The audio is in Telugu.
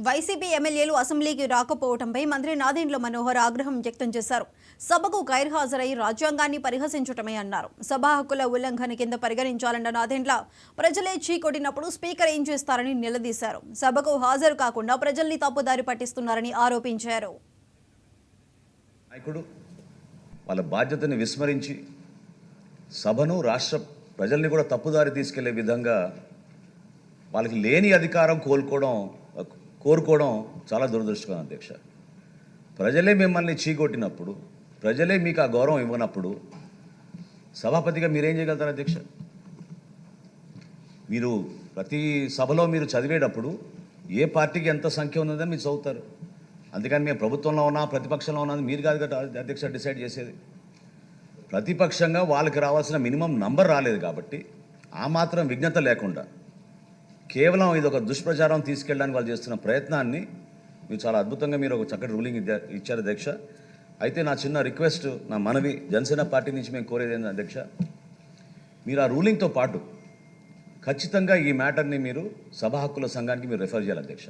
వైసీపీ ఎమ్మెల్యేలు అసెంబ్లీకి రాకపోవడంపై మంత్రి నాదెండ్ల మనోహర్ ఆగ్రహం వ్యక్తం చేశారు. సభకు గైర్హాజరై రాజ్యాంగాన్ని పరిహసించటమే అన్నారు. సభా హక్కుల ఉల్లంఘన కింద పరిగణించాలన్న నాదెండ్ల ప్రజలే చీకొట్టినప్పుడు స్పీకర్ ఏం చేస్తారని నిలదీశారు. సభకు హాజరు కాకుండా ప్రజల్ని తప్పుదారి పట్టిస్తున్నారని ఆరోపించారు. నాయకుడు వాళ్ళ బాధ్యతని విస్మరించి సభను రాష్ట్ర ప్రజల్ని కూడా తప్పుదారి తీసుకెళ్లే విధంగా వాళ్ళకి లేని అధికారం కోరుకోవడం చాలా దురదృష్టకరం అధ్యక్ష. ప్రజలే మిమ్మల్ని చీకొట్టినప్పుడు, ప్రజలే మీకు ఆ గౌరవం ఇవ్వనప్పుడు సభాపతిగా మీరేం చేయగలుగుతారు అధ్యక్ష? మీరు ప్రతి సభలో మీరు చదివేటప్పుడు ఏ పార్టీకి ఎంత సంఖ్య ఉన్నదని మీరు చదువుతారు. అందుకని మేము ప్రభుత్వంలో ఉన్నా ప్రతిపక్షంలో ఉన్నది మీరు కాదు కదా అధ్యక్ష డిసైడ్ చేసేది. ప్రతిపక్షంగా వాళ్ళకి రావాల్సిన మినిమం నంబర్ రాలేదు కాబట్టి ఆ మాత్రం విజ్ఞత లేకుండా కేవలం ఇది ఒక దుష్ప్రచారం తీసుకెళ్ళడానికి వాళ్ళు చేస్తున్న ప్రయత్నాన్ని మీరు చాలా అద్భుతంగా మీరు ఒక చక్కటి రూలింగ్ ఇచ్చారు అధ్యక్ష. అయితే నా చిన్న రిక్వెస్ట్, నా మనవి జనసేన పార్టీ నుంచి మేము కోరేది ఏంటంటే అధ్యక్ష, మీరు ఆ రూలింగ్తో పాటు ఖచ్చితంగా ఈ మ్యాటర్ని మీరు సభా హక్కుల సంఘానికి మీరు రెఫర్ చేయాలి అధ్యక్ష.